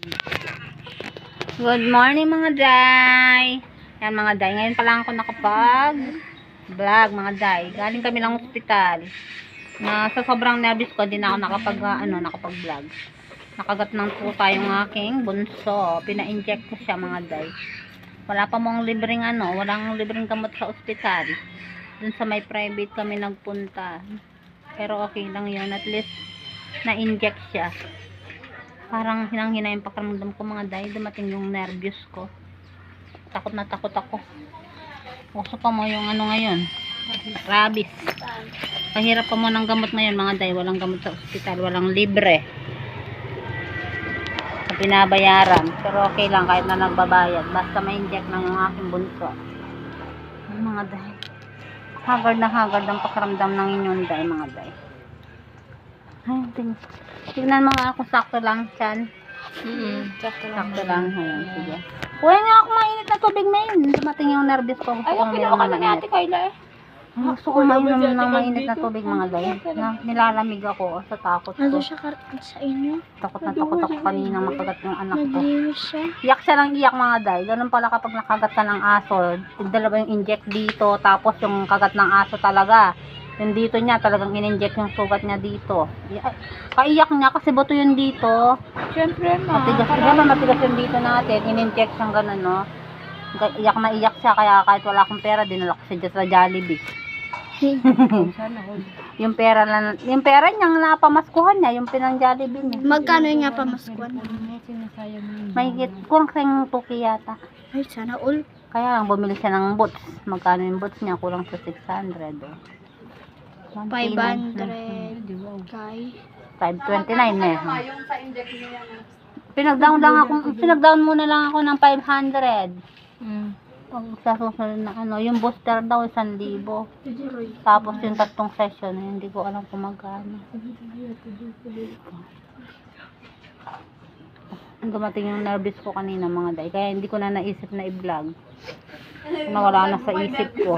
Good morning mga day. Yan mga day. Ngayon pa lang ako nakapag-vlog mga day. Galing kami ng ospital. Na sa sobrang nervous ko, di na ako nakapag-vlog. Nakagat ng tuta yung aking bunso. Pina-inject ko siya mga day. Wala pa mong libreng walang libreng gamot sa ospital. Dun sa may private kami nagpunta. Pero okay lang yun. At least na-inject siya. Parang hinang-hina yung pakiramdam ko mga day. Dumating yung nervous ko. Takot na takot ako. Gusto pa mo yung ngayon. Rabies. Pahirap pa mo ng gamot ngayon mga day. Walang gamot sa ospital. Walang libre. Sa pinabayaran. Pero okay lang kahit na nagbabayad. Basta ma-inject ng yung aking bunso. Mga day. Hagard na hagard ang pakiramdam ng inyong day mga day. Ay, tignan mga ako, sakto lang siyan. Sakto lang. Ayan, sige. Kuha nga ako mainit na tubig, Main. Dumating yung nervous ko. Gusto ko Ayaw, ka na ni Ate Kayla eh. Gusto ko mainom ng mainit na tubig, mga day. Nilalamig ako sa takot ko. Ano siya sa inyo? Takot na takot ako kanina makagat yung anak ko. Naglinis siya. Iyak siya ng iyak, mga day. Ganun pala kapag nakagat ka ng aso. Dalawa yung inject dito, tapos yung kagat ng aso talaga. Yung dito niya, talagang in-inject yung sugat niya dito. Kaiyak niya kasi buto yun dito. Siyempre ma. Matigas yung dito natin. In-inject siyang gano'n, no? Iyak na iyak siya, kaya kahit wala akong pera, dinala ko siya sa Jollibee. yung pera niya, napamaskuhan niya, yung pinang Jollibee niya. Magkano yung nga pamaskuhan? May kurang kayong tuki yata. Ay, sana all. Kaya lang, bumili siya ng boots. Magkano yung boots niya? Kulang sa 600, oh. 500 kay 529 eh. Pinag-down muna lang ako ng 500. Pag sa susunod na yung booster daw 1,000. Tapos yung tatlong session, hindi ko alam kung magkano. Dumating yung nervous ko kanina mga day, kaya hindi ko na naisip na i-vlog. Nawala na sa isip ko.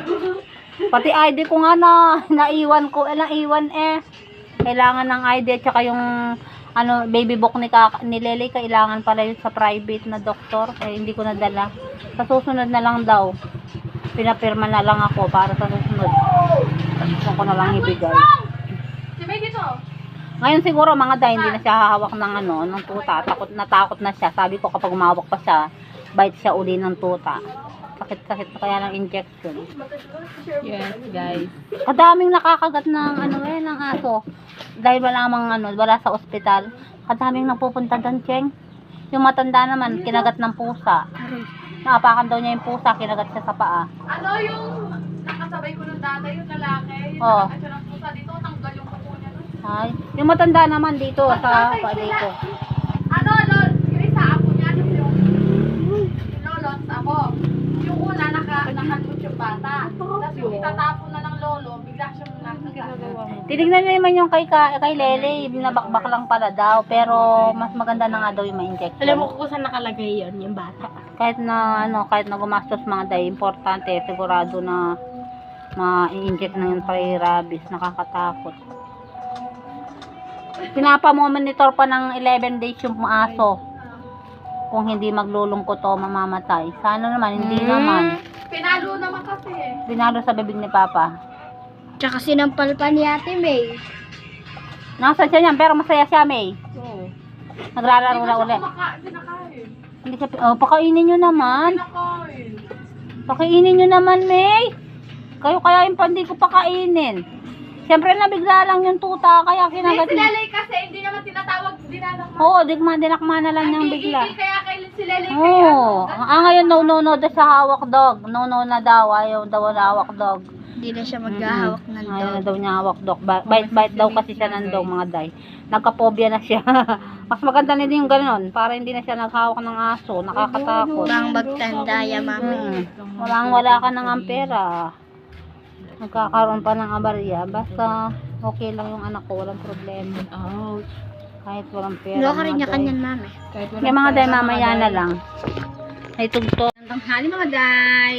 Pati ID ko nga naiwan ko. Naiwan eh. Kailangan ng ID at saka yung baby book ni Lele. Kailangan pala yun sa private na doktor. Kaya hindi ko nadala. Sa susunod na lang daw. Pinapirma na lang ako para sa susunod. Gusto ko na lang ibigay. Ngayon siguro mga day, hindi na siya hahawak ng tuta. Natakot na siya. Sabi ko kapag umawak pa siya, bite siya uli ng tuta. Sakit pa kaya ng injection. yes guys, Kadaming nakakagat ng ng aso. Dahil wala sa ospital. Kadaming napupunta doon, Cheng. Yung matanda naman, kinagat ng pusa. Naapakan daw niya yung pusa, kinagat siya sa paa. Yung nakasabay ko ng data, yung lalaki, yung Oh. nakagat siya ng pusa dito, tanggal yung kuko niya nun. Ay, yung matanda naman dito sa paa dito. Isa ako niya, yung lolo, ako. Yung una, nakalot yung bata. Tapos yung itatapon na ng lolo, bigla siyang nakagat. Tinignan niyo naman yung kay Lele, binabakbak lang pala daw, pero mas maganda na nga daw yung ma-injection. alam mo kung saan nakalagay yon yung bata. Kahit na gumastos mga day, importante sigurado na ma-inject na yung rabies. Nakakatakot. Pinapamonitor pa ng 11 days yung aso. Kung hindi maglulungkot o mamamatay. Sana naman, hindi naman. Pinalo naman kasi eh. Pinalo sa bibig ni Papa. Tsaka sinampal pa ni Ate May. Nasaan siya niyan? Pero masaya siya, May. Oo. Naglalaro na uli. Pinakain. Hindi siya, pakainin nyo naman. Pinakain. Pakainin nyo naman, May. Kayo kaya yung hindi ko pakainin. Siyempre nabigla lang yung tuta, kaya kinagat Si niya. Lele kasi, hindi naman tinatawag, dinalakman. Oo, dinakma na lang niyang bigla. Kaya kay si Lele kay Oo. Ngayon, no daw sa hawak dog. No na daw. Ayaw daw na hawak dog. Hindi na siya maghahawak ng Ayaw na dog. daw niya hawak dog. Bite daw kasi siya ng dog, mga day. Nagka-phobia na siya. Mas maganda na din yung gano'n. Para hindi na siya naghawak ng aso. Nakakatakot. Bang magtanda ya mami. Wala ka ng ampera. Nagkakaroon pa ng abarya. Basta okay lang yung anak ko. Walang problema. Kahit walang pera. Wala ka rin mga niya day. kanyan mami. Yung mga day, mamaya na lang. Ay tugtog. Hanggang hali mga day.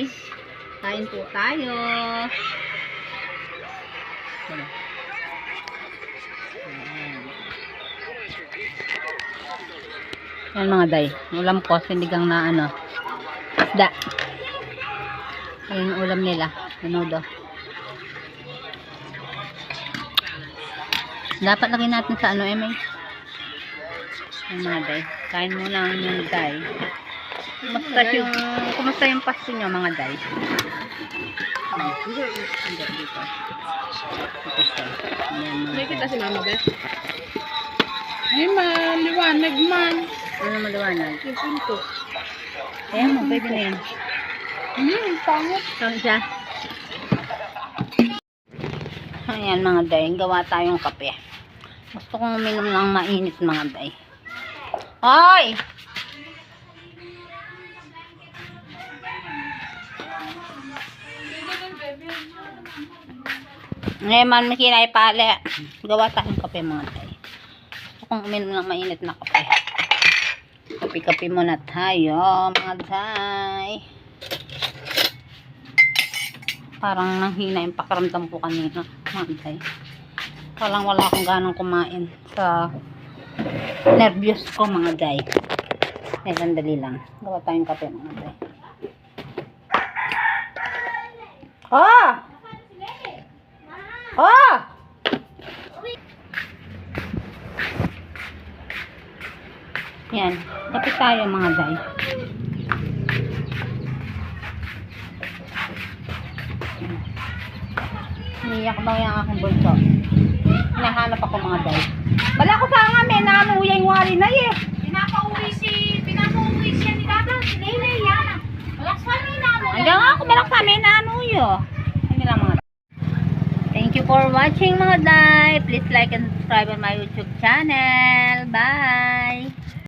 Kain po tayo. Yan mga day. Ulam ko, sinigang na ano. Isda. Ayun yung ulam nila. Menudo. Dapat lagyan natin sa ano, May. Yan mga day. Kain muna ang mga day. Kumusta yung pasto nyo mga day? Hindi dito. May kita si Mama Beth. Ay, maliwanag man. Ano maliwanag? Yung pinto. Ayan mo, pwede na yun. Pangit. Saan siya? Ayan mga day, gawa tayong kape. Gusto kong uminom ng mainit mga day. Hoy! Ngayon man makinay pala. Gawa tayong kape mga day. Gusto kong uminom ng mainit na kape. Kape-kape muna tayo mga day. Parang nanghina yung pakiramdam ko kanina mga day. Parang wala akong ganang kumain sa nervyos ko mga day. Sandali lang. Gawa tayong kape mga day. Oh! Oh! Yan. Kape tayo mga day. Niyak daw yung aking bulso. Hinahanap ako mga day. Wala ko sa nga may nanuya yung wari na eh. Pinapauwi siya ni Dada. Si Lele yan. Wala sa amin na ano. Hanggang ako balak sa amin nanuyo. Hindi lang mga day. Thank you for watching mga day. Please like and subscribe on my YouTube channel. Bye!